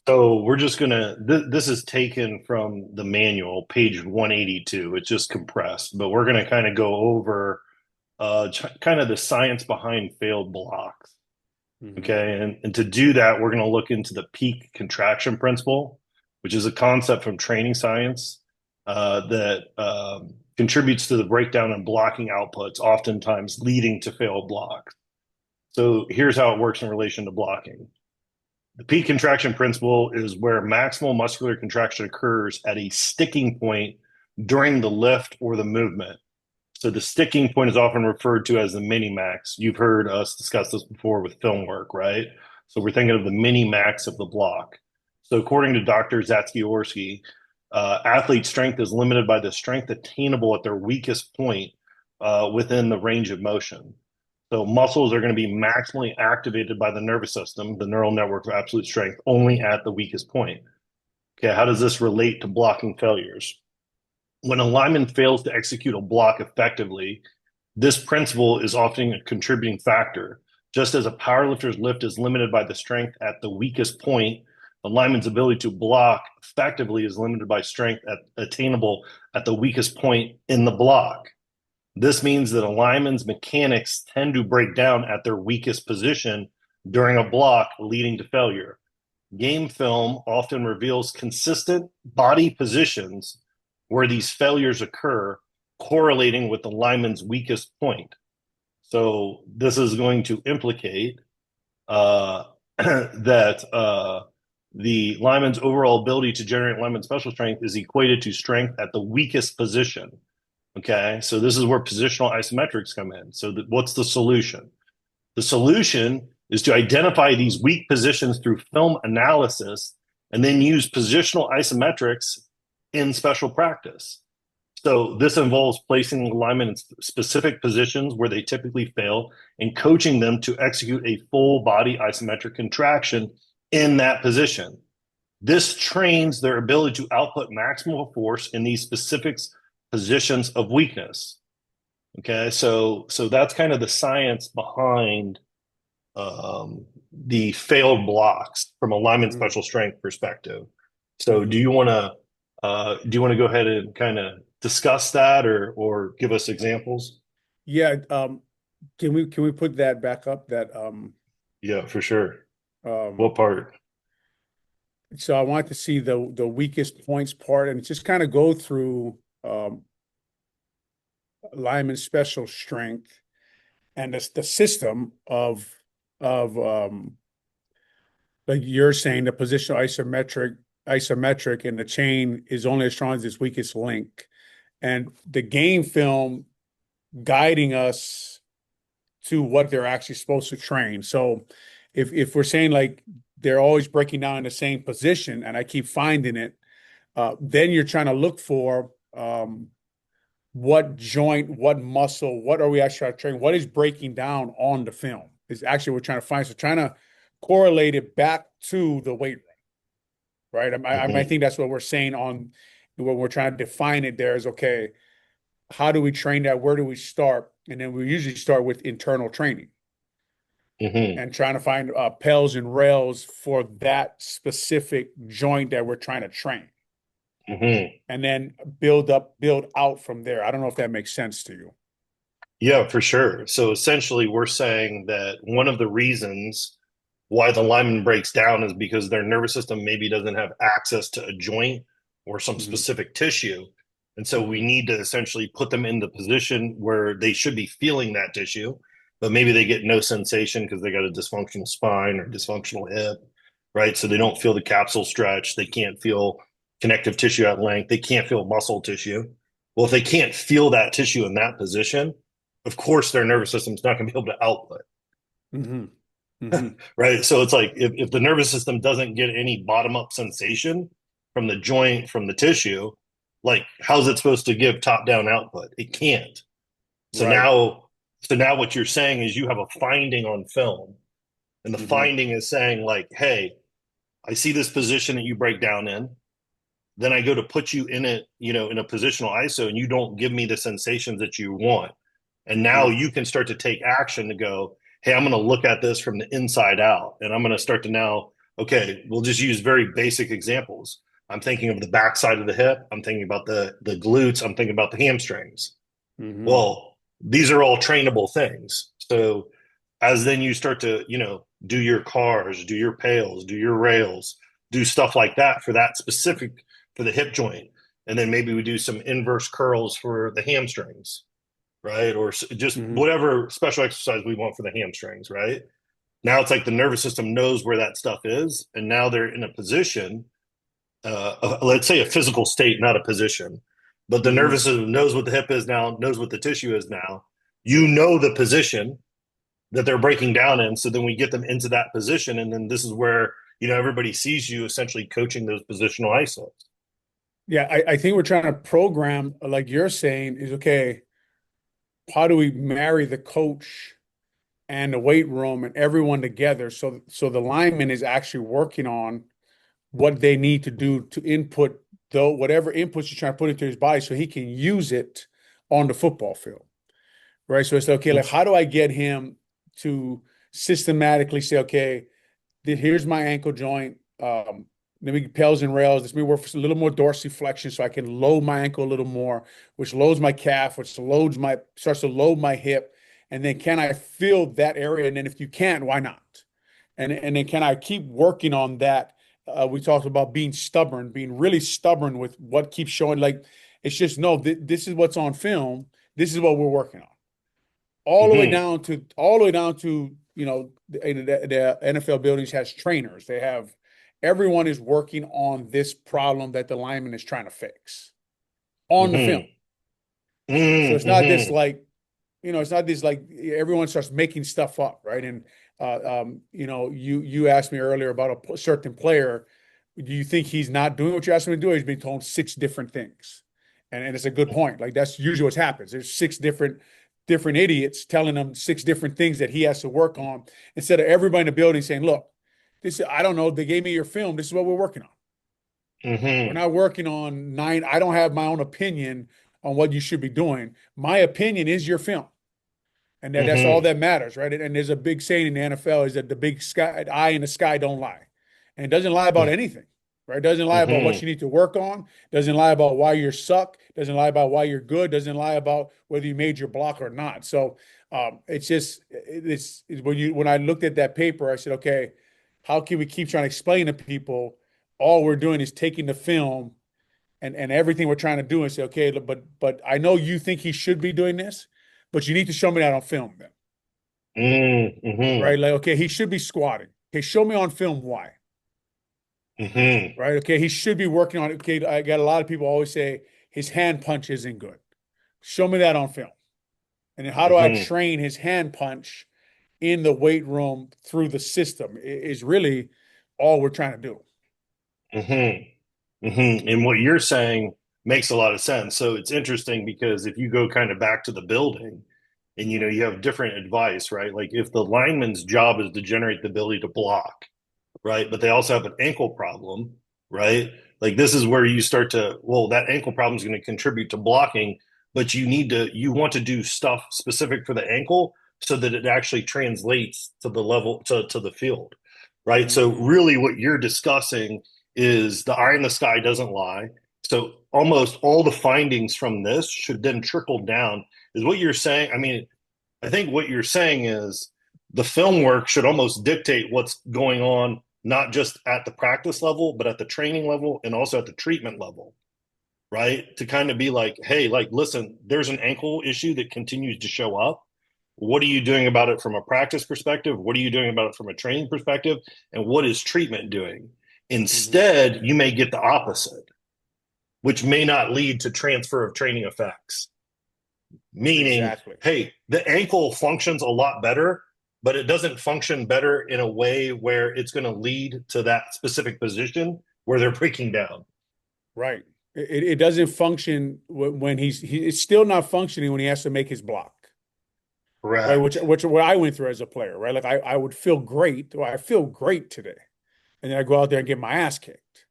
So we're just gonna, this is taken from the manual, page 182. It's just compressed, but we're gonna kind of go over kind of the science behind failed blocks. Hmm. Okay. And to do that, we're gonna look into the peak contraction principle, which is a concept from training science that contributes to the breakdown in blocking outputs, oftentimes leading to failed blocks. So here's how it works in relation to blocking. The peak contraction principle is where maximal muscular contraction occurs at a sticking point during the lift or the movement. So the sticking point is often referred to as the mini max. You've heard us discuss this before with film work, right? So we're thinking of the mini max of the block. So according to Dr. Zatsiorsky, athlete strength is limited by the strength attainable at their weakest point within the range of motion. So muscles are going to be maximally activated by the nervous system, the neural network of absolute strength, only at the weakest point. Okay, how does this relate to blocking failures? When a lineman fails to execute a block effectively, this principle is often a contributing factor. Just as a powerlifter's lift is limited by the strength at the weakest point, the lineman's ability to block effectively is limited by strength attainable at the weakest point in the block. This means that a lineman's mechanics tend to break down at their weakest position during a block, leading to failure. Game film often reveals consistent body positions where these failures occur, correlating with the lineman's weakest point. So this is going to implicate that the lineman's overall ability to generate lineman special strength is equated to strength at the weakest position. Okay, so this is where positional isometrics come in. So what's the solution? The solution is to identify these weak positions through film analysis and then use positional isometrics in special practice. So this involves placing the linemen in specific positions where they typically fail and coaching them to execute a full body isometric contraction in that position. This trains their ability to output maximal force in these specific positions of weakness. Okay, so that's kind of the science behind the failed blocks from a lineman Mm. special strength perspective. So Hmm. do you want to go ahead and kind of discuss that or give us examples? Yeah. Can we put that back up? Yeah, for sure. Um, What part? so I want to see the weakest points part and just kind of go through um, Lyman's special strength and the system of like you're saying, the positional isometric and the chain is only as strong as its weakest link. And the game film guiding us to what they're actually supposed to train. So if we're saying like they're always breaking down in the same position and I keep finding it, then you're trying to look for what joint, what muscle, what are we actually trying to train? What is breaking down on the film is actually what we're trying to find. So trying to correlate it back to the weight room, right? I Mm-hmm. think that's what we're saying on when we're trying to define it there is okay, how do we train that? Where do we start? And then we usually start with internal training Mm-hmm. and trying to find pels and rails for that specific joint that we're trying to train. Mm-hmm. And then build out from there. I don't know if that makes sense to you. Yeah, for sure. So essentially, we're saying that one of the reasons why the lineman breaks down is because their nervous system maybe doesn't have access to a joint or some Hmm. specific tissue. And so we Hmm. need to essentially put them in the position where they should be feeling that tissue, but maybe they get no sensation because they got a dysfunctional spine or dysfunctional hip, right? So they Hmm. don't feel the capsule stretch. They can't feel connective tissue at length. They can't feel muscle tissue. Well, if they can't feel that tissue in that position, of course their nervous system's not going to be able to output, Hmm. Hmm. right? So it's like if the nervous system doesn't get any bottom up sensation from the joint, from the tissue, like how's it supposed to give top down output? It can't. So Right. now, so now what you're saying is you have a finding on film, and the Hmm. finding is saying like, hey, I see this position that you break down in. Then I go to put you in it, in a positional ISO, and you don't give me the sensations that you want. And now Hmm. you can start to take action to go, hey, I'm going to look at this from the inside out. And I'm going to start to now Okay, we'll just use very basic examples. I'm thinking of the backside of the hip. I'm thinking about the glutes. I'm thinking about the hamstrings. Hmm. Well, these are all trainable things. So as then you start to, do your cars, do your pails, do your rails, do stuff like that for that specific for the hip joint. And then maybe we do some inverse curls for the hamstrings, right? Or just Hmm. whatever special exercise we want for the hamstrings, right? Now it's like the nervous system knows where that stuff is. And now they're in a position, let's say a physical state, not a position, but the Hmm. nervous system knows what the hip is now, knows what the tissue is now. You know the position that they're breaking down in. So then we get them into that position. And then this is where, everybody sees you essentially coaching those positional isos. Yeah, I think we're trying to program, like you're saying, is okay, how do we marry the coach and the weight room and everyone together so the lineman is actually working on what they need to do to input though whatever inputs you're trying to put into his body so he can use it on the football field. Right. So it's okay, like how do I get him to systematically say, okay, here's my ankle joint. Let me pels and rails. Let me work for a little more dorsiflexion so I can load my ankle a little more, which loads my calf, which starts to load my hip. And then can I feel that area? And then if you can't, why not? And then can I keep working on that? We talked about being stubborn, being really stubborn with what keeps showing. Like it's just no, this is what's on film. This is what we're working on Mm-hmm. all the way down to the NFL buildings has trainers. They have everyone is working on this problem that the lineman is trying to fix on the film. Mm-hmm. So it's not this Mm-hmm. like it's not this like everyone starts making stuff up, right? And you asked me earlier about a certain player. Do you think he's not doing what you asked him to do? He's been told six different things, and it's a good point. Like that's usually what happens. There's six different idiots telling him six different things that he has to work on instead of everybody in the building saying, "Look, this I don't know. They gave me your film. This is what we're working on. We're Mm-hmm. not working on nine. I don't have my own opinion on what you should be doing. My opinion is your film." And that's all Mm-hmm. that matters, right? And there's a big saying in the NFL is that the big sky, eye in the sky don't lie. And it doesn't lie about anything, right? It doesn't lie about what Mm-hmm. you need to work on, doesn't lie about why you're suck, doesn't lie about why you're good, doesn't lie about whether you made your block or not. So it's just it's when I looked at that paper, I said, okay, how can we keep trying to explain to people all we're doing is taking the film and everything we're trying to do and say, okay, but I know you think he should be doing this, but you need to show me that on film then. Mm-hmm. Right? Like, okay, he should be squatting. Okay, show me on film why. Mm-hmm. Right? Okay, he should be working on it. Okay, I got a lot of people always say his hand punch isn't good. Show me that on film. And then how do I Mm-hmm. train his hand punch in the weight room through the system is really all we're trying to do. Mm-hmm. Mm-hmm. And what you're saying makes a lot of sense. So it's interesting because if you go kind of back to the building and you have different advice, right? Like if the lineman's job is to generate the ability to block, right? But they also have an ankle problem, right? Like this is where you start to, well, that ankle problem is going to contribute to blocking, but you want to do stuff specific for the ankle so that it actually translates to the level to the field, right? So Mm-hmm. really what you're discussing is the eye in the sky doesn't lie. So almost all the findings from this should then trickle down. Is what you're saying? I mean, I think what you're saying is the film work should almost dictate what's going on, not just at the practice level, but at the training level and also at the treatment level, right? To kind of be like, hey, like, listen, there's an ankle issue that continues to show up. What are you doing about it from a practice perspective? What are you doing about it from a training perspective? And what is treatment doing? Mm-hmm. Instead, you may get the opposite, which may not lead to transfer of training effects. Meaning, Exactly. hey, the ankle functions a lot better, but it doesn't function better in a way where it's going to lead to that specific position where they're breaking down. Right. It doesn't function when it's still not functioning when he has to make his block. Right. Which Correct. which what I went through as a player, right? Like I would feel great. Well, I feel great today. And then I go out there and get my ass kicked.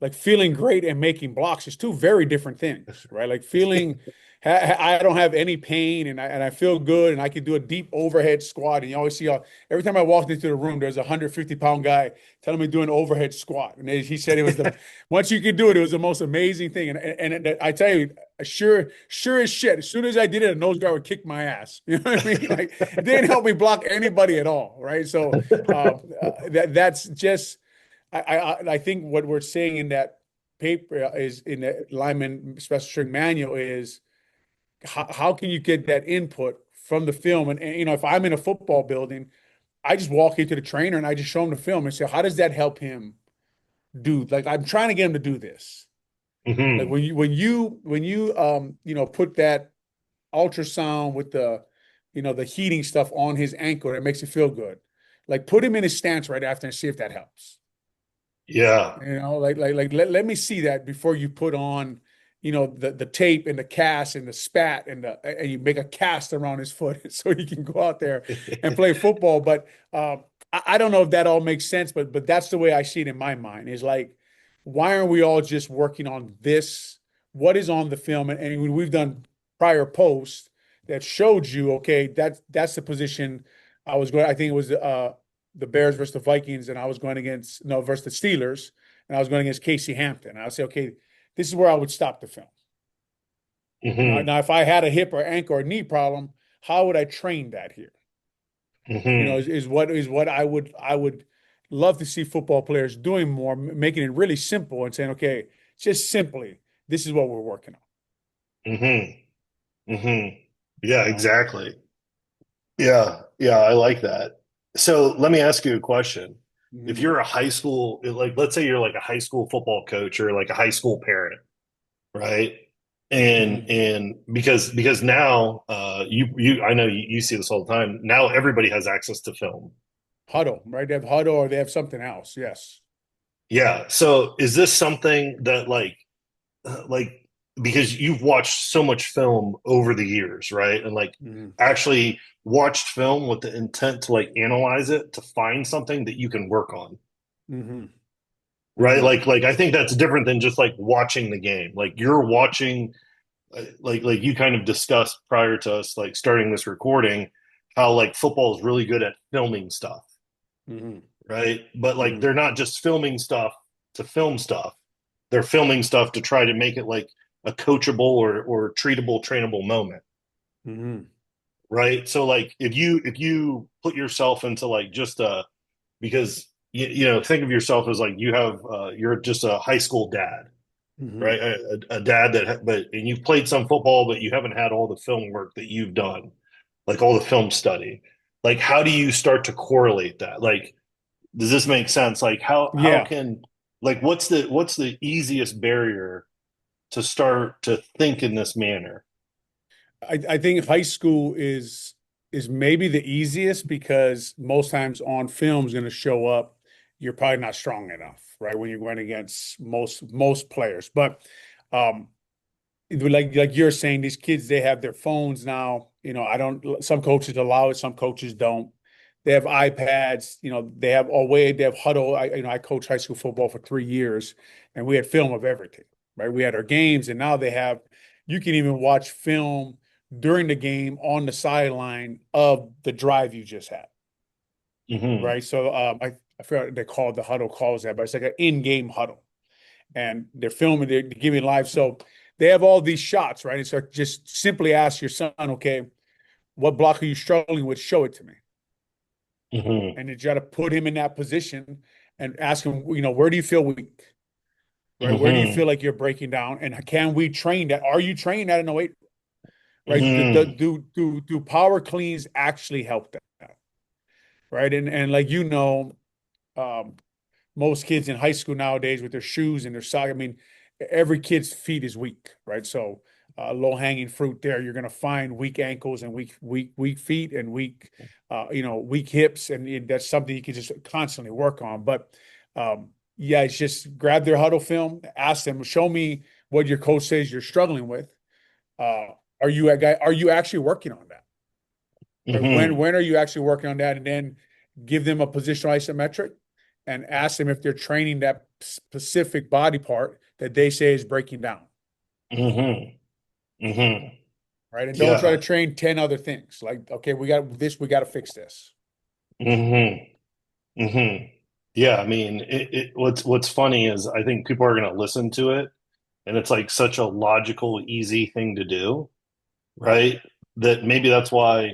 like feeling great and making blocks is two very different things, right? Like feeling I don't have any pain and I feel good and I can do a deep overhead squat. And you always see every time I walked into the room, there's a 150-pound guy telling me to do an overhead squat. And he said it was the once you could do it, it was the most amazing thing. And I tell you, sure as shit, as soon as I did it, a nose guard would kick my ass. You know what I mean? Like it didn't help me block anybody at all, right? So that's just I think what we're saying in that paper is in the lineman special strength manual is how can you get that input from the film? And you know, if I'm in a football building, I just walk into the trainer and I just show him the film and say, how does that help him do? Like I'm trying to get him to do this. Like Hmm. when you you know put that ultrasound with the you know the heating stuff on his ankle that makes it feel good. Like put him in his stance right after and see if that helps. Yeah. You know, like let me see that before you put on, you know, the tape and the cast and the spat and you make a cast around his foot so he can go out there and play football. But I don't know if that all makes sense, but that's the way I see it in my mind. Is like, why aren't we all just working on this? What is on the film? And we've done prior posts that showed you, okay, that's the position I was going. I think it was the Bears versus the Vikings, and I was going against no versus the Steelers, and I was going against Casey Hampton. And I would say, okay, this is where I would stop the film. Hmm. Now, if I had a hip or ankle or knee problem, how would I train that here? You know, Hmm. is what I would love to see football players doing more, making it really simple and saying, okay, just simply, this is what we're working on. Hmm. Hmm. Yeah, You know. exactly. Yeah, yeah, I like that. So let me ask you a question. If Mhm. you're a high school, like let's say you're like a high school football coach or like a high school parent, right? Mhm. And because now you I know you see this all the time. Now everybody has access to film. Huddle, right? They have huddle or they have something else. Yes. Yeah. So is this something that like because you've watched so much film over the years, right? And like Mhm. actually watched film with the intent to like analyze it to find something that you can work on, Mhm. right? Mhm. Like I think that's different than just like watching the game. Like you're watching like you kind of discussed prior to us like starting this recording how like football is really good at filming stuff, Mhm. right? But like Mhm. they're not just filming stuff to film stuff. They're filming stuff to try to make it like a coachable or treatable, trainable moment, Mhm. right? So like if you put yourself into like just a because you know think of yourself as like you have you're just a high school dad, right? Mhm. A dad that but and you've played some football, but you haven't had all the film work that you've done, like all the film study. Like how do you start to correlate that? Like does this make sense? Like how Yeah. can like what's the easiest barrier to start to think in this manner? I think high school is maybe the easiest because most times on film is going to show up you're probably not strong enough, right? When you're going against most players. But um like you're saying, these kids they have their phones now. You know, I don't some coaches allow it, some coaches don't. They have iPads, you know, they have Away, they have Huddle. I coached high school football for 3 years and we had film of everything, right? We had our games and now they have you can even watch film during the game on the sideline of the drive you just had, Hmm. right? So I forgot what they called the huddle calls that, but it's like an in-game huddle. And they're filming, they're giving live. So they have all these shots, right? And so just simply ask your son, okay, what block are you struggling with? Show it to me. Hmm. And you got to put him in that position and ask him, you know, where do you feel weak? Right? Where do you feel Hmm. like you're breaking down? And can we train that? Are you trained that in 08? Right? Hmm. Do power cleans actually help that? Right. And like um, most kids in high school nowadays with their shoes and their sock. I mean, every kid's feet is weak, right? So low hanging fruit there. You're going to find weak ankles and weak feet and weak hips, and that's something you can just constantly work on. But yeah, it's just grab their huddle film, ask them, show me what your coach says you're struggling with. Uh, are you a guy? Are you actually working on that? Right? When Hmm. when are you actually working on that? And then give them a positional isometric, and ask them if they're training that specific body part that they say is breaking down, Mm-hmm. Mm-hmm. right? And don't try to Yeah. train 10 other things. Like, okay, we got this, we got to fix this. Mm-hmm. Mm-hmm. Yeah. I mean, what's funny is I think people are going to listen to it, and it's like such a logical, easy thing to do, right? That maybe that's why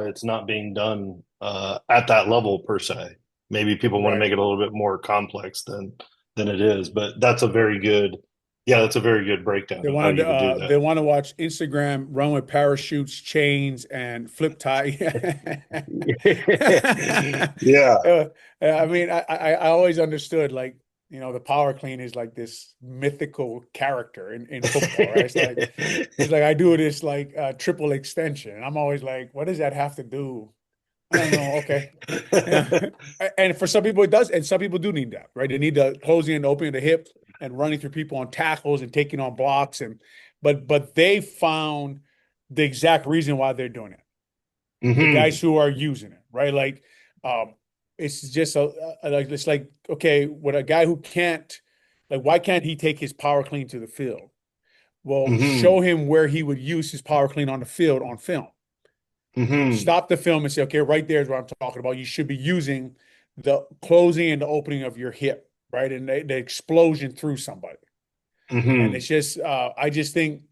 it's not being done at that level per se. Maybe people want to Right. make it a little bit more complex than it is, but that's a very good, yeah, that's a very good breakdown of how you would do They that. want to watch Instagram run with parachutes, chains, and flip tie. Yeah. I mean, I always understood like, the power clean is like this mythical character in football, right? It's like I do this like triple extension, and I'm always like, what does that have to do? I don't know. Okay. Yeah. And for some people it does, and some people do need that, right? They need the closing and opening the hip and running through people on tackles and taking on blocks but they found the exact reason why they're doing it. The guys Hmm. who are using it, right? Like it's just like it's like okay, with a guy who can't like why can't he take his power clean to the field? Well, show Hmm. him where he would use his power clean on the field on film. Hmm. Stop the film and say, okay, right there is what I'm talking about. You should be using the closing and the opening of your hip, right? And the explosion through somebody. And Hmm. it's just, I just think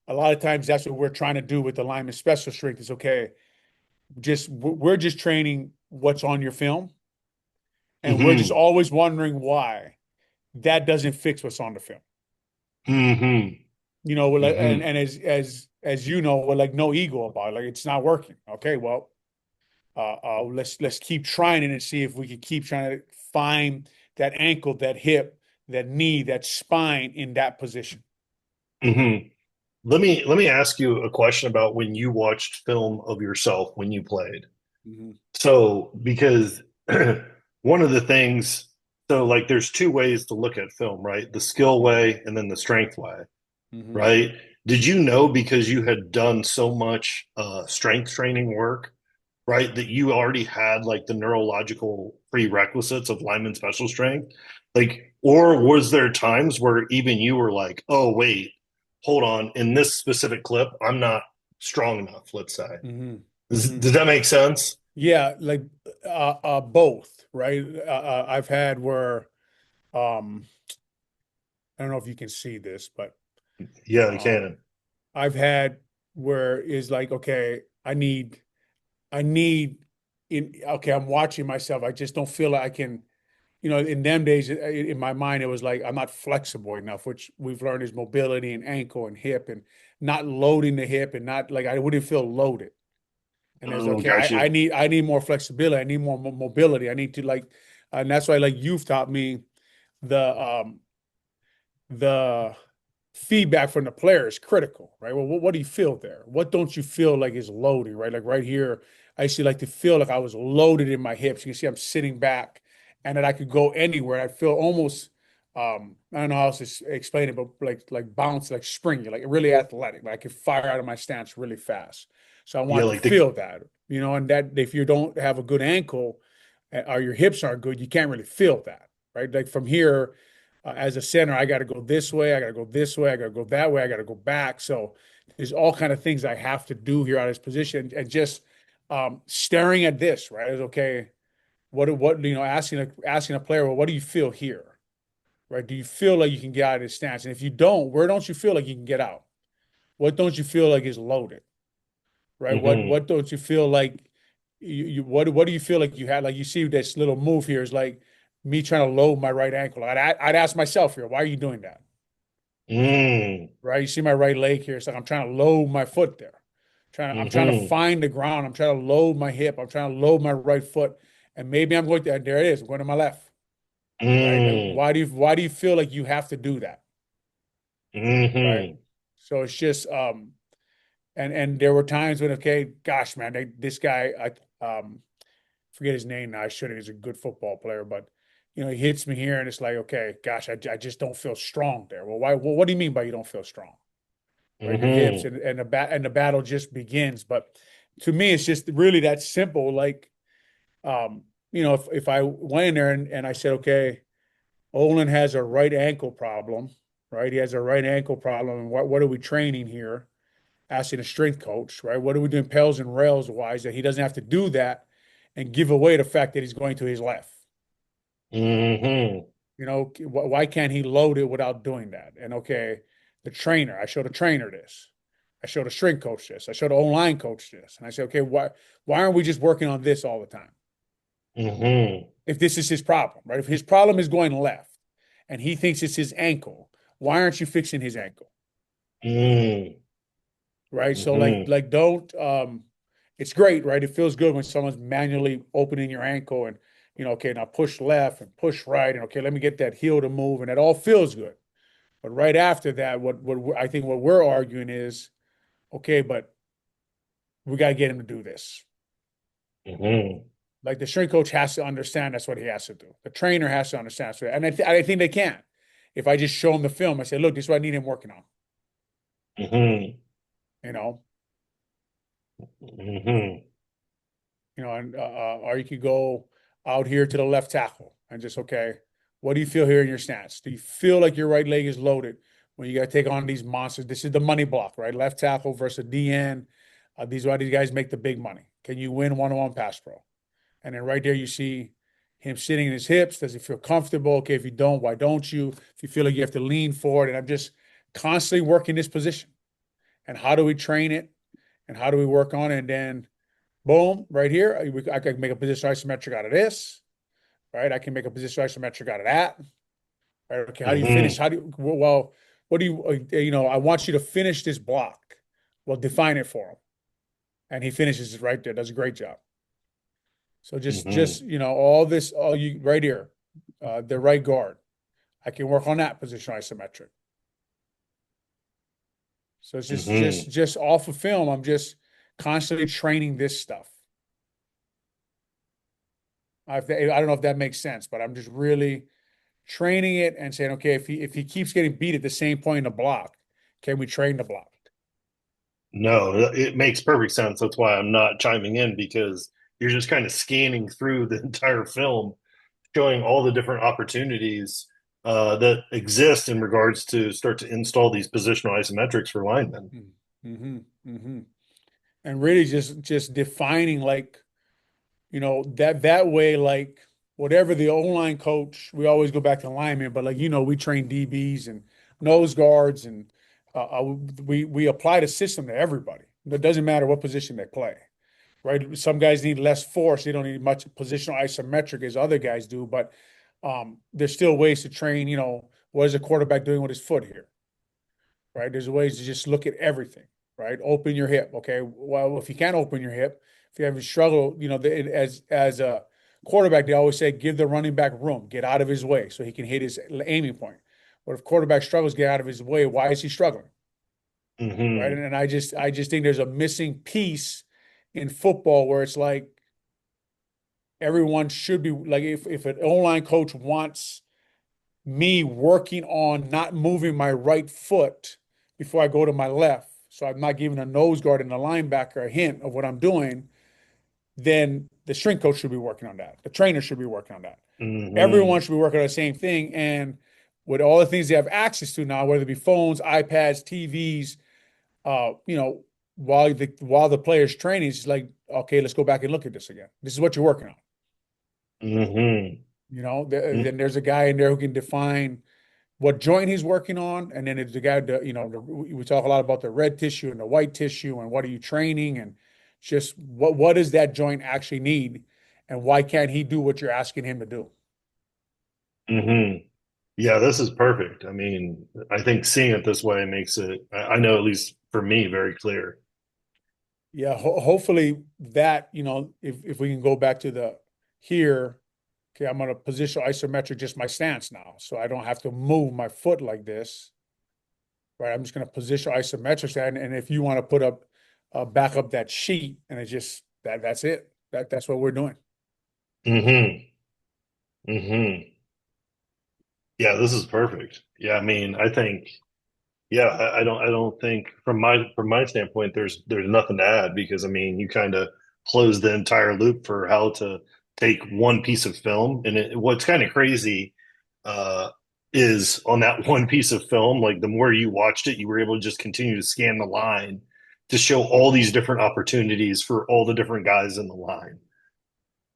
a lot of times that's what we're trying to do with the lineman special strength is okay, we're just training what's on your film. And we're just Hmm. always wondering why that doesn't fix what's on the film. Hmm. We're like, and, Hmm. and as you know, we're like no ego about it. Like it's not working. Okay, well, let's keep trying it and see if we can keep trying to find that ankle, that hip, that knee, that spine in that position. Hmm. Let me ask you a question about when you watched film of yourself when you played. Hmm. So, because one of the things, so like there's two ways to look at film, right? The skill Hmm. way and then the strength way, Hmm. right? Did you know because you had done so much strength training work, right, that you already had like the neurological prerequisites of lineman special strength? Like, or was there times where even you were like, oh, wait, hold on, in this specific clip, I'm not strong enough, let's say. Hmm. Does Hmm. that make sense? Yeah, like both, right? I've had where I don't know if you can see this, but Yeah, I um, can. I've had where is like, okay, I need okay, I'm watching myself. I just don't feel like I can. In them days, in my mind, it was like I'm not flexible enough, which we've learned is mobility and ankle and hip and not loading the hip and not like I wouldn't feel loaded. And there's Oh, okay, got you. I need more flexibility. I need more mobility. I need to like, and that's why like you've taught me the feedback from the player is critical, right? Well, what do you feel there? What don't you feel like is loading, right? Like right here, I used to like to feel like I was loaded in my hips. You can see I'm sitting back and that I could go anywhere. I feel almost, I don't know how else to explain it, but like bounce, like springy, like really athletic. Like I could fire out of my stance really fast. So I Yeah, want to like the feel that, and that if you don't have a good ankle or your hips aren't good, you can't really feel that, right? Like from here, as a center, I got to go this way, I got to go this way, I got to go that way, I got to go back. So there's all kind of things I have to do here out of this position, and just staring at this, right? Is okay. What asking a player, well, what do you feel here, right? Do you feel like you can get out of this stance? And if you don't, where don't you feel like you can get out? What don't you feel like is loaded, right? What hmm don't you feel like what do you feel like you had? Like you see this little move here is like me trying to load my right ankle. I'd ask myself here, why are you doing that? mm, Right? You see my right leg here. It's like I'm trying to load my foot there. I'm trying to hmm find the ground. I'm trying to load my hip. I'm trying to load my right foot. And maybe I'm going to, there it is. I'm going to my left. Right? Like mm, why do you feel like you have to do that? Right? hmm So it's just and there were times when okay, gosh, man, this guy I forget his name now. I should have. He's a good football player, but he hits me here and it's like, okay, gosh, I just don't feel strong there. Well, why? Well, what do you mean by you don't feel strong? Right? Your hips hmm and the battle just begins. But to me, it's just really that simple. Like, if I went in there and I said, okay, Olin has a right ankle problem, right? He has a right ankle problem. And what are we training here? Asking a strength coach, right? What are we doing pels and rails wise that he doesn't have to do that and give away the fact that he's going to his left? Mm-hmm. Why can't he load it without doing that? And okay, the trainer, I showed a trainer this. I showed a strength coach this. I showed an online coach this. And I said, okay, why aren't we just working on this all the time? Mm-hmm. If this is his problem, right? If his problem is going left and he thinks it's his ankle, why aren't you fixing his ankle? Mm-hmm. Right. So Mm-hmm. don't it's great, right? It feels good when someone's manually opening your ankle and okay, now push left and push right, and okay, let me get that heel to move, and it all feels good. But right after that, what I think what we're arguing is, okay, but we got to get him to do this. Mm-hmm. Like the strength coach has to understand that's what he has to do. The trainer has to understand that's what, and I think they can. If I just show him the film, I say, look, this is what I need him working on. Mm-hmm. You know, Mm-hmm. and or you could go out here to the left tackle and just okay, what do you feel here in your stance? Do you feel like your right leg is loaded when you got to take on these monsters? This is the money block, right? Left tackle versus DN. These are why these guys make the big money. Can you win one-on-one pass pro? And then right there you see him sitting in his hips. Does he feel comfortable? Okay, if you don't, why don't you? If you feel like you have to lean forward, and I'm just constantly working this position. And how do we train it? And how do we work on it? And then boom, right here, I can make a position isometric out of this, right? I can make a position isometric out of that. Right? Okay, how do you finish? Mm-hmm. How do you, well, what do you, I want you to finish this block. Well, define it for him. And he finishes it right there, does a great job. So Mm-hmm. all this, all you right here, the right guard. I can work on that position isometric. So it's just Mm-hmm. just just off of film. I'm just constantly training this stuff. I don't know if that makes sense, but I'm just really training it and saying, okay, if he keeps getting beat at the same point in the block, can we train the block? No, it makes perfect sense. That's why I'm not chiming in because you're just kind of scanning through the entire film, showing all the different opportunities that exist in regards to start to install these positional isometrics for linemen. Mm-hmm, mm-hmm. And really just defining like, that way, like whatever the O-line coach, we always go back to linemen, but like, we train DBs and nose guards and we apply the system to everybody. It doesn't matter what position they play. Right? Some guys need less force. They don't need much positional isometric as other guys do, but there's still ways to train, what is a quarterback doing with his foot here? Right? There's ways to just look at everything, right? Open your hip. Okay. Well, if you can't open your hip, if you have a struggle, as a quarterback, they always say give the running back room, get out of his way so he can hit his aiming point. But if quarterback struggles, get out of his way, why is he struggling? Right. Mm-hmm. And I just think there's a missing piece in football where it's like everyone should be like if an online coach wants me working on not moving my right foot before I go to my left, so I'm not giving a nose guard and a linebacker a hint of what I'm doing, then the strength coach should be working on that. The trainer should be working on that. Everyone Mm-hmm. should be working on the same thing. And with all the things they have access to now, whether it be phones, iPads, TVs, uh, you know, while the player's training, it's like, okay, let's go back and look at this again. This is what you're working on. Mm-hmm. Then there's a guy in there who can define what joint he's working on, and then it's the guy. We talk a lot about the red tissue and the white tissue, and what are you training, and just what does that joint actually need, and why can't he do what you're asking him to do? Mm-hmm. Yeah, this is perfect. I mean, I think seeing it this way makes it, I know at least for me, very clear. Yeah, hopefully that if we can go back to the here. Okay, I'm going to position isometric just my stance now, so I don't have to move my foot like this. Right, I'm just going to position isometrics, and if you want to put up back up that sheet, and it's just that's it. That's what we're doing. Mm-hmm. Mm-hmm. Yeah, this is perfect. Yeah, I mean, I think, yeah, I don't think from my standpoint, there's nothing to add because I mean, you kind of close the entire loop for how to take one piece of film, and what's kind of crazy uh, is on that one piece of film, like the more you watched it, you were able to just continue to scan the line to show all these different opportunities for all the different guys in the line.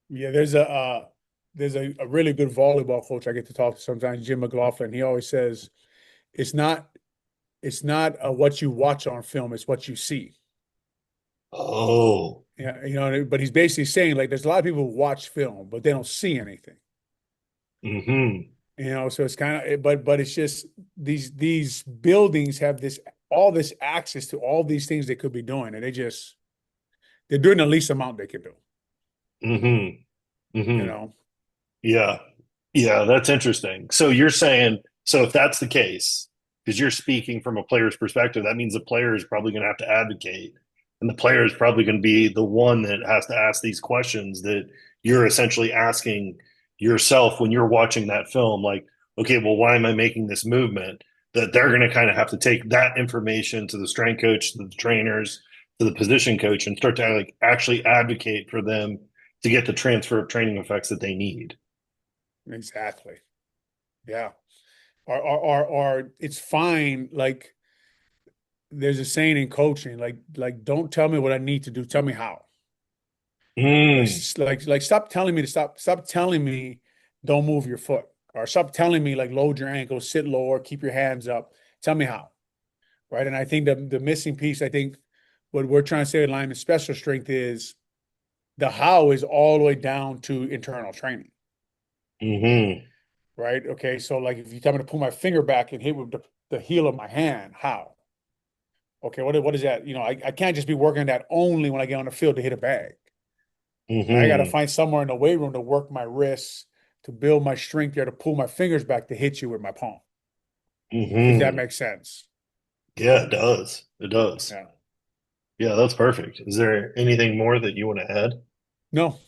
Yeah, there's a really good volleyball coach I get to talk to sometimes, Jim McLaughlin. He always says it's not what you watch on film, it's what you see. Oh, Yeah, but he's basically saying like there's a lot of people who watch film, but they don't see anything. mm-hmm, So it's kind of, but it's just these buildings have all this access to all these things they could be doing, and they're doing the least amount they can do. mm-hmm, You mm-hmm. know, Yeah. Yeah, that's interesting. So you're saying, so if that's the case, because you're speaking from a player's perspective, that means the player is probably going to have to advocate. And the player is probably going to be the one that has to ask these questions that you're essentially asking yourself when you're watching that film. Like, okay, well, why am I making this movement? That they're going to kind of have to take that information to the strength coach, to the trainers, to the position coach, and start to like actually advocate for them to get the transfer of training effects that they need. exactly. Yeah. Or it's fine. Like there's a saying in coaching, like don't tell me what I need to do. Tell me how. Mm, Stop telling me to stop telling me don't move your foot, or stop telling me like load your ankles, sit lower, keep your hands up. Tell me how. Right. And I think the missing piece, I think what we're trying to say in alignment special strength is the how is all the way down to internal training. hmm Right. Okay. So like if you tell me to pull my finger back and hit with the heel of my hand, how? Okay, what is that? I can't just be working that only when I get on the field to hit a bag. I got to hmm find somewhere in the weight room to work my wrists, to build my strength there, to pull my fingers back to hit you with my palm. If that hmm makes sense. Yeah, it does. It does. Yeah. Yeah, that's perfect. Is there anything more that you want to add? No,